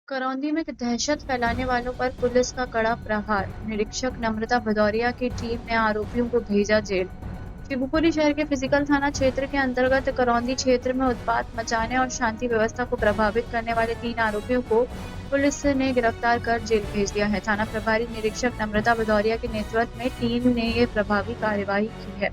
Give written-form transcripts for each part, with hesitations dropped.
करौंदी में दहशत फैलाने वालों पर पुलिस का कड़ा प्रहार। निरीक्षक नम्रता भदौरिया की टीम ने आरोपियों को भेजा जेल। शिवपुरी शहर के फिजिकल थाना क्षेत्र के अंतर्गत करौंदी क्षेत्र में उत्पात मचाने और शांति व्यवस्था को प्रभावित करने वाले 3 आरोपियों को पुलिस ने गिरफ्तार कर जेल भेज दिया है। थाना प्रभारी निरीक्षक नम्रता भदौरिया के नेतृत्व में टीम ने ये प्रभावी कार्यवाही की है।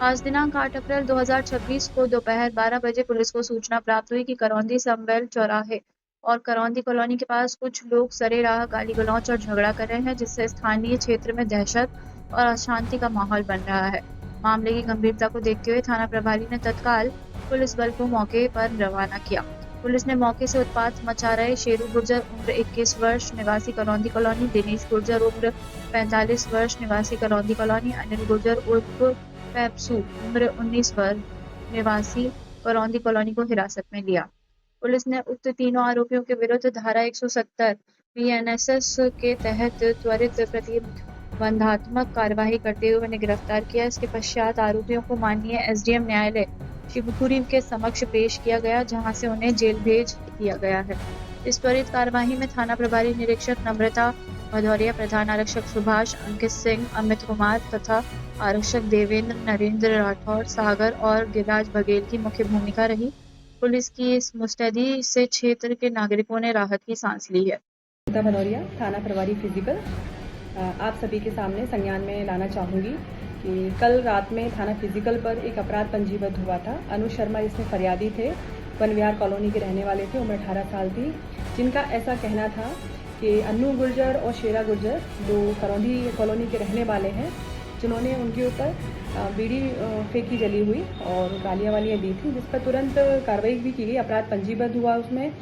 आज दिनांक 8 अप्रैल 2026 को दोपहर 12 बजे पुलिस को सूचना प्राप्त हुई कि करौंदी संबेल चौराहे और करौंदी कॉलोनी के पास कुछ लोग सरेराह गाली गलौज और झगड़ा कर रहे हैं, जिससे स्थानीय क्षेत्र में दहशत और अशांति का माहौल बन रहा है। मामले की गंभीरता को देखते हुए थाना प्रभारी ने तत्काल पुलिस बल को मौके पर रवाना किया। पुलिस ने मौके से उत्पात मचा रहे शेरू गुर्जर उम्र 21 वर्ष निवासी करौंदी कॉलोनी, दिनेश गुर्जर उम्र 45 वर्ष निवासी करौंदी कॉलोनी, अनिल गुर्जर उर्फ पेप्सू उम्र 19 वर्ष निवासी करौंदी कॉलोनी को हिरासत में लिया। पुलिस ने उक्त तीनों आरोपियों के विरुद्ध धारा 170 बीएनएसएस के तहत त्वरित प्रतिबंधात्मक कार्यवाही करते हुए उन्हें गिरफ्तार किया। इसके पश्चात आरोपियों को माननीय एसडीएम न्यायालय शिवपुरी के समक्ष पेश किया गया, जहां से उन्हें जेल भेज दिया गया है। इस त्वरित कार्यवाही में थाना प्रभारी निरीक्षक नम्रता भदौरिया, प्रधान आरक्षक सुभाष, अंकित सिंह, अमित कुमार तथा आरक्षक देवेंद्र, नरेंद्र राठौर, सागर और गिरिराज बघेल की मुख्य भूमिका रही। पुलिस की इस मुस्तैदी से क्षेत्र के नागरिकों ने राहत की सांस ली है। भदौरिया, थाना प्रभारी फिजिकल, आप सभी के सामने संज्ञान में लाना चाहूँगी कि कल रात में थाना फिजिकल पर एक अपराध पंजीबद्ध हुआ था। अनु शर्मा इसमें फरियादी थे, वन विहार कॉलोनी के रहने वाले थे, उम्र 18 साल थी, जिनका ऐसा कहना था कि अन्नू गुर्जर और शेरा गुर्जर दो करौंदी कॉलोनी के रहने वाले हैं, जिन्होंने उनके ऊपर बीड़ी फेंकी जली हुई और गालियाँ वालियाँ दी थी, जिस पर तुरंत कार्रवाई भी की गई। अपराध पंजीबद्ध हुआ, उसमें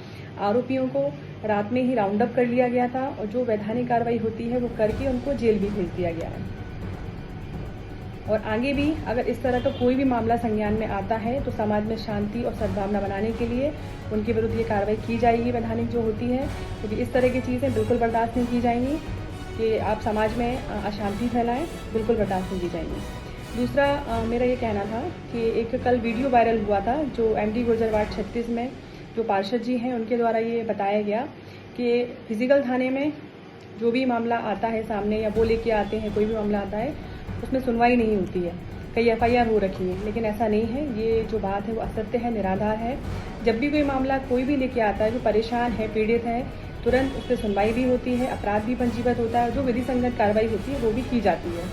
आरोपियों को रात में ही राउंड अप कर लिया गया था और जो वैधानिक कार्रवाई होती है वो करके उनको जेल भी भेज दिया गया है। और आगे भी अगर इस तरह का कोई भी मामला संज्ञान में आता है तो समाज में शांति और सद्भावना बनाने के लिए उनके विरुद्ध ये कार्रवाई की जाएगी, वैधानिक जो होती है, क्योंकि इस तरह की चीज़ें बिल्कुल बर्दाश्त नहीं की जाएंगी कि आप समाज में अशांति फैलाएं, बिल्कुल बर्दाश्त नहीं की जाएंगी। दूसरा मेरा ये कहना था कि एक कल वीडियो वायरल हुआ था, जो एमडी गुर्जर वार्ड 36 में जो पार्षद जी हैं उनके द्वारा ये बताया गया कि फिजिकल थाने में जो भी मामला आता है सामने या वो लेके आते हैं, कोई भी मामला आता है उसमें सुनवाई नहीं होती है। कई एफआईआर हो रखी है, लेकिन ऐसा नहीं है। ये जो बात है वो असत्य है, निराधार है। जब भी कोई मामला कोई भी लेके आता है जो परेशान है, पीड़ित है, तुरंत उस पर सुनवाई भी होती है, अपराध भी पंजीबद्ध होता है, जो विधि संगत कार्रवाई होती है वो भी की जाती है।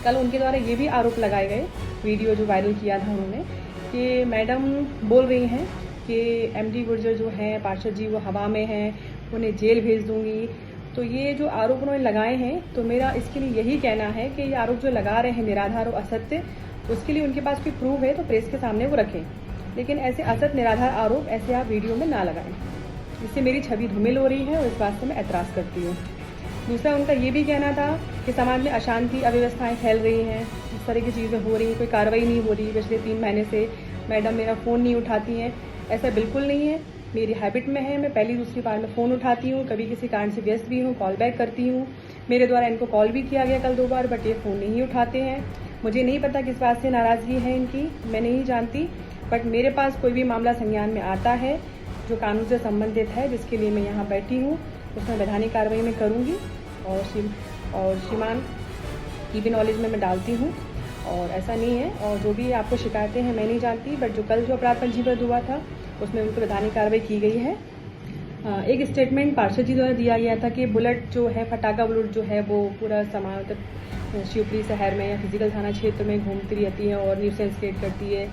कल उनके द्वारा ये भी आरोप लगाए गए, वीडियो जो वायरल किया था उन्होंने, कि मैडम बोल रही हैं कि एमडी गुर्जर जो हैं पार्षद जी वो हवा में हैं, उन्हें जेल भेज दूंगी। तो ये जो आरोप उन्होंने लगाए हैं, तो मेरा इसके लिए यही कहना है कि ये आरोप जो लगा रहे हैं निराधार और असत्य, उसके लिए उनके पास कोई प्रूफ है तो प्रेस के सामने वो रखें, लेकिन ऐसे असत्य निराधार आरोप ऐसे आप वीडियो में ना लगाएं। इससे मेरी छवि धूमिल हो रही है और इस बात से मैं ऐतराज़ करती हूँ। दूसरा उनका ये भी कहना था कि समाज में अशांति अव्यवस्थाएं फैल रही हैं, इस तरह की चीज़ें हो रही हैं, कोई कार्रवाई नहीं हो रही पिछले 3 महीने से, मैडम मेरा फ़ोन नहीं उठाती हैं। ऐसा बिल्कुल नहीं है, मेरी हैबिट में है, मैं पहली दूसरी बार में फ़ोन उठाती हूँ, कभी किसी कारण से व्यस्त भी हूँ, कॉल बैक करती हूँ। मेरे द्वारा इनको कॉल भी किया गया कल 2 बार, बट ये फ़ोन नहीं उठाते हैं। मुझे नहीं पता किस बात से नाराज़गी है इनकी, मैं नहीं जानती, बट मेरे पास कोई भी मामला संज्ञान में आता है जो कानून से संबंधित है, जिसके लिए मैं यहाँ बैठी हूँ, उसमें वैधानिक कार्रवाई मैं करूँगी और श्रीमान की भी नॉलेज में मैं डालती हूँ। और ऐसा नहीं है, और जो भी आपको शिकायतें हैं मैं नहीं जानती, बट जो कल जो अपराध पंजीबद्ध हुआ था उसमें उनको वैधानिक कार्रवाई की गई है। एक स्टेटमेंट पार्षद जी द्वारा दिया गया था कि बुलेट जो है, फटाका बुलेट जो है, वो पूरा समाज शिवपुरी शहर में या फिजिकल थाना क्षेत्र में घूमती रहती है और न्यूसेंस क्रिएट करती है,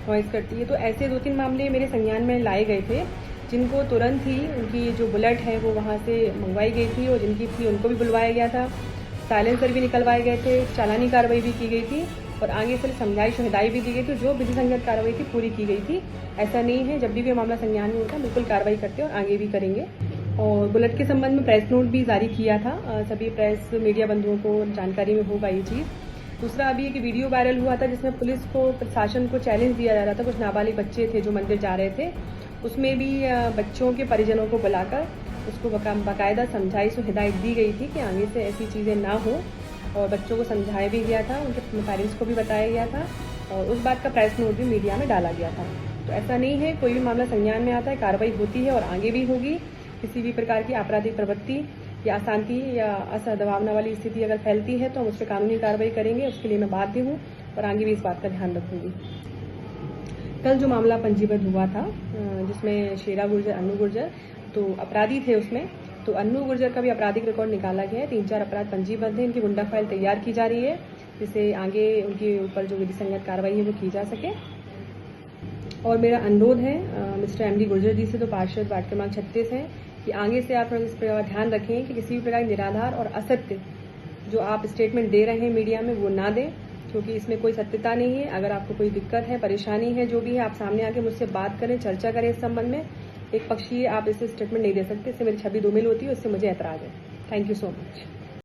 नॉइज़ करती है। तो ऐसे 2-3 मामले मेरे संज्ञान में लाए गए थे, जिनको तुरंत ही उनकी जो बुलेट है वो वहाँ से मंगवाई गई थी और जिनकी थी उनको भी बुलवाया गया था, साइलेंसर भी निकलवाए गए थे, चालानी कार्रवाई भी की गई थी और आगे से समझाइश और हिदायत भी दी गई थी। जो विधि संगत कार्रवाई थी पूरी की गई थी। ऐसा नहीं है, जब भी मामला संज्ञान में होता बिल्कुल कार्रवाई करते हैं और आगे भी करेंगे। और बुलेट के संबंध में प्रेस नोट भी जारी किया था, सभी प्रेस मीडिया बंधुओं को जानकारी में होगा ये चीज़। दूसरा अभी एक वीडियो वायरल हुआ था जिसमें पुलिस को, प्रशासन को चैलेंज दिया जा रहा था। कुछ नाबालिग बच्चे थे जो मंदिर जा रहे थे, उसमें भी बच्चों के परिजनों को बुलाकर उसको बाकायदा समझाइश और हिदायत दी गई थी कि आगे से ऐसी चीज़ें ना हो, और बच्चों को समझाया भी गया था, उनके पेरेंट्स को भी बताया गया था और उस बात का प्रेस नोट भी मीडिया में डाला गया था। तो ऐसा नहीं है, कोई भी मामला संज्ञान में आता है कार्रवाई होती है और आगे भी होगी। किसी भी प्रकार की आपराधिक प्रवृत्ति या अशांति या असद्भावना वाली स्थिति अगर फैलती है तो हम उस पर कानूनी कार्रवाई करेंगे। उसके लिए मैं बाध्य हूँ और आगे भी इस बात का ध्यान रखूंगी। कल जो मामला पंजीबद्ध हुआ था जिसमें शेरा गुर्जर, अन्नू गुर्जर तो अपराधी थे उसमें, तो अन्नू गुर्जर का भी आपराधिक रिकॉर्ड निकाला गया है। 3-4 अपराध पंजीबद्ध है। इनकी गुंडा फाइल तैयार की जा रही है जिससे आगे उनके ऊपर जो विधि संगत कार्रवाई है वो की जा सके। और मेरा अनुरोध है मिस्टर एमडी गुर्जर जी से, तो पार्षद वार्ड क्रमांक 36 है, कि आगे से आप इस पर ध्यान रखें कि किसी भी प्रकार निराधार और असत्य जो आप स्टेटमेंट दे रहे हैं मीडिया में वो ना दें, क्योंकि इसमें कोई सत्यता नहीं है। अगर आपको कोई दिक्कत है, परेशानी है, जो भी है, आप सामने आके मुझसे बात करें, चर्चा करें इस संबंध में। एक पक्षीय आप इसे स्टेटमेंट नहीं दे सकते, इससे मेरी छवि धूमिल होती है, उससे मुझे ऐतराज है। Thank you so much.